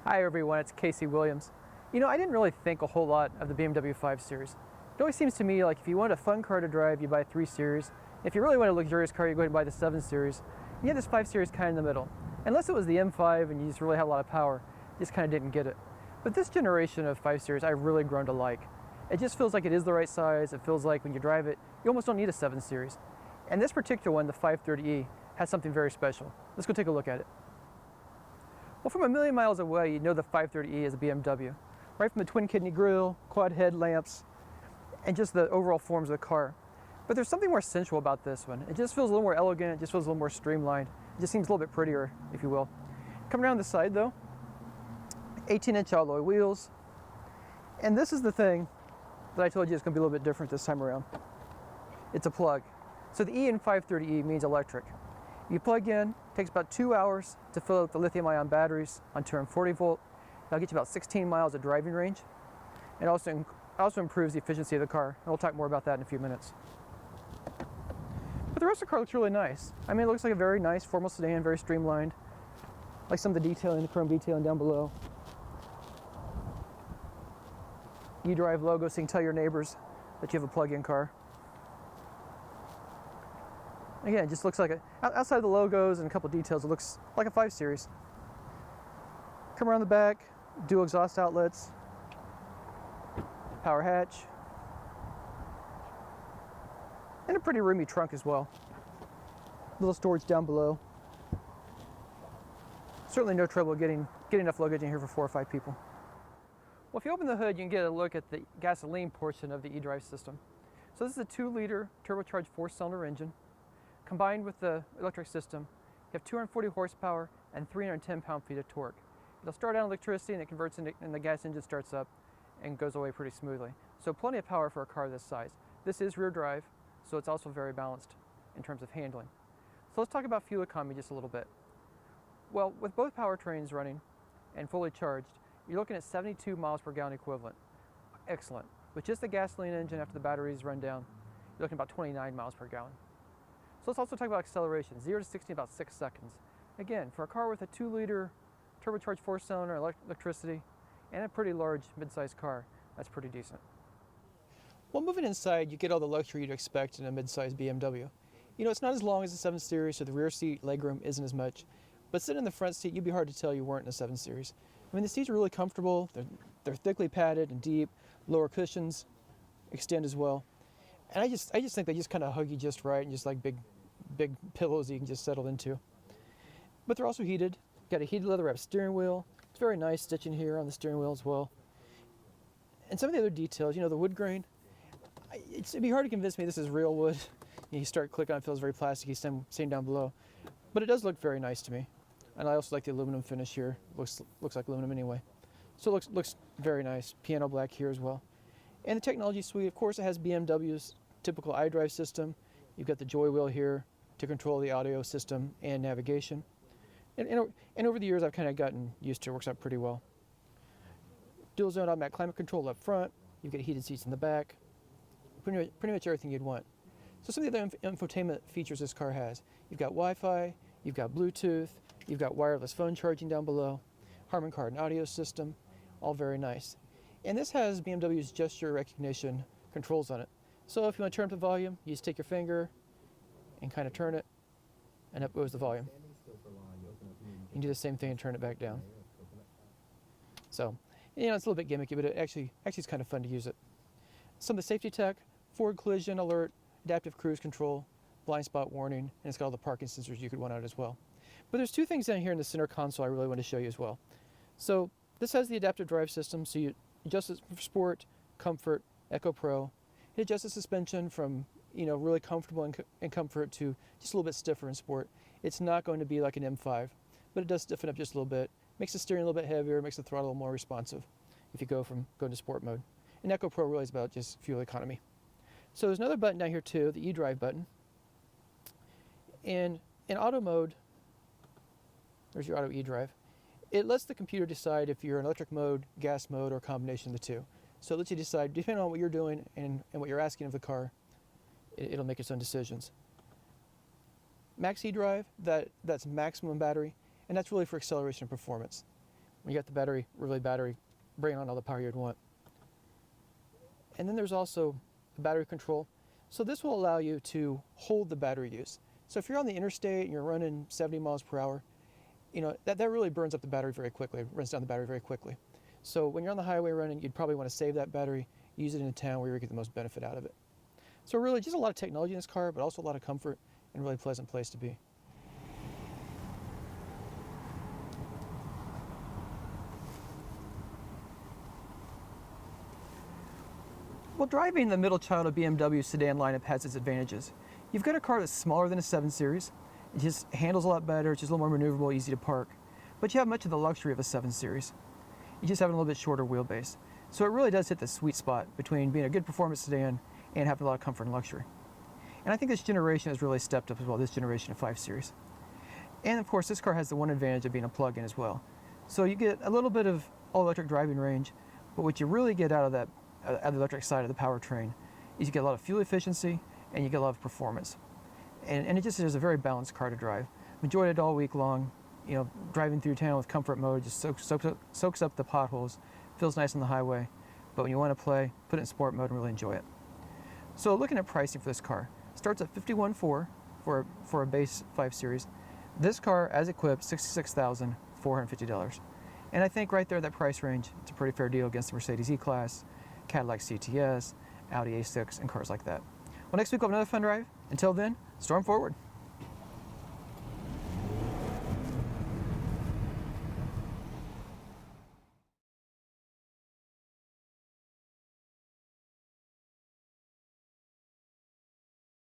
Hi everyone, it's Casey Williams. You know, I didn't really think a whole lot of the BMW 5 Series. It always seems to me like if you want a fun car to drive, you buy a 3 Series. If you really want a luxurious car, you go ahead and buy the 7 Series. And you have this 5 Series kind of in the middle. Unless it was the M5 and you just really had a lot of power, you just kind of didn't get it. But this generation of 5 Series I've really grown to like. It just feels like it is the right size. It feels like when you drive it, you almost don't need a 7 Series. And this particular one, the 530e, has something very special. Let's go take a look at it. Well, from a million miles away, you know the 530e is a BMW. Right from the twin kidney grille, quad headlamps, and just the overall forms of the car. But there's something more sensual about this one. It just feels a little more elegant, it just feels a little more streamlined. It just seems a little bit prettier, if you will. Coming around the side though, 18-inch alloy wheels. And this is the thing that I told you is going to be a little bit different this time around. It's a plug. So the E in 530e means electric. You plug in, takes about 2 hours to fill up the lithium-ion batteries on 240 volt. That'll get you about 16 miles of driving range. It also improves the efficiency of the car. And we'll talk more about that in a few minutes. But the rest of the car looks really nice. I mean, it looks like a very nice formal sedan, very streamlined. Like some of the detailing, the chrome detailing down below. eDrive logo so you can tell your neighbors that you have a plug-in car. Again, it just looks like outside of the logos and a couple details, it looks like a 5 Series. Come around the back, dual exhaust outlets, power hatch, and a pretty roomy trunk as well. Little storage down below. Certainly no trouble getting enough luggage in here for 4 or 5 people. Well, if you open the hood, you can get a look at the gasoline portion of the eDrive system. So this is a 2-liter turbocharged 4-cylinder engine. Combined with the electric system, you have 240 horsepower and 310 pound-feet of torque. It'll start out on electricity and it converts into, and the gas engine starts up and goes away pretty smoothly. So plenty of power for a car this size. This is rear drive, so it's also very balanced in terms of handling. So let's talk about fuel economy just a little bit. Well, with both powertrains running and fully charged, you're looking at 72 miles per gallon equivalent. Excellent. With just the gasoline engine after the batteries run down, you're looking at about 29 miles per gallon. So let's also talk about acceleration. 0 to 60 in about 6 seconds. Again, for a car with a 2-liter turbocharged 4-cylinder electricity and a pretty large mid-sized car, that's pretty decent. Well, moving inside, you get all the luxury you'd expect in a mid-sized BMW. You know, it's not as long as the 7 Series, so the rear seat legroom isn't as much. But sitting in the front seat, you'd be hard to tell you weren't in a 7 Series. I mean, the seats are really comfortable. They're thickly padded and deep. Lower cushions extend as well. And I just think they just kind of hug you just right and just like big pillows you can just settle into. But they're also heated. Got a heated leather-wrapped steering wheel. It's very nice stitching here on the steering wheel as well. And some of the other details, you know, the wood grain. It'd be hard to convince me this is real wood. You start clicking on it, it feels very plasticky, same down below. But it does look very nice to me. And I also like the aluminum finish here. Looks like aluminum anyway. So it looks very nice. Piano black here as well. And the technology suite, of course, it has BMW's typical iDrive system. You've got the joy wheel here to control the audio system and navigation. And over the years, I've kind of gotten used to it. Works out pretty well. Dual zone automatic climate control up front. You've got heated seats in the back. Pretty much everything you'd want. So some of the other infotainment features this car has. You've got Wi-Fi, you've got Bluetooth, you've got wireless phone charging down below, Harman Kardon audio system, all very nice. And this has BMW's gesture recognition controls on it. So if you want to turn up the volume, you just take your finger and kind of turn it, and up goes the volume. You can do the same thing and turn it back down. So, you know, it's a little bit gimmicky, but it actually is kind of fun to use it. Some of the safety tech, forward collision alert, adaptive cruise control, blind spot warning, and it's got all the parking sensors you could want out as well. But there's 2 things down here in the center console I really want to show you as well. So this has the adaptive drive system, so you adjust it for sport, comfort, Eco Pro. It adjusts the suspension from, you know, really comfortable and comfort to just a little bit stiffer in sport. It's not going to be like an M5, but it does stiffen up just a little bit. Makes the steering a little bit heavier, makes the throttle a little more responsive if you go to sport mode. And Eco Pro really is about just fuel economy. So there's another button down here too, the eDrive button. And in auto mode, there's your auto eDrive. It lets the computer decide if you're in electric mode, gas mode, or a combination of the two. So it lets you decide, depending on what you're doing and what you're asking of the car, it'll make its own decisions. Max eDrive, that's maximum battery, and that's really for acceleration and performance. when you got the battery, bringing on all the power you'd want. And then there's also the battery control. So this will allow you to hold the battery use. So if you're on the interstate and you're running 70 miles per hour, you know, that really burns up the battery very quickly, runs down the battery very quickly. So when you're on the highway running, you'd probably want to save that battery, use it in a town where you get the most benefit out of it. So really just a lot of technology in this car, but also a lot of comfort and a really pleasant place to be. Well, driving the middle child of BMW sedan lineup has its advantages. You've got a car that's smaller than a 7 Series. It just handles a lot better, it's just a little more maneuverable, easy to park. But you have much of the luxury of a 7 Series. You just have a little bit shorter wheelbase. So it really does hit the sweet spot between being a good performance sedan and having a lot of comfort and luxury. And I think this generation has really stepped up as well, this generation of 5 Series. And of course, this car has the one advantage of being a plug-in as well. So you get a little bit of all-electric driving range, but what you really get out of the electric side of the powertrain is you get a lot of fuel efficiency and you get a lot of performance. And it just is a very balanced car to drive. Enjoyed it all week long. You know, driving through town with comfort mode just soaks up the potholes, feels nice on the highway. But when you want to play, put it in sport mode and really enjoy it. So looking at pricing for this car, starts at $51,400 for a base 5 Series. This car, as equipped, $66,450. And I think right there, that price range, it's a pretty fair deal against the Mercedes E-Class, Cadillac CTS, Audi A6, and cars like that. Well, next week we'll have another fun drive. Until then, storm forward.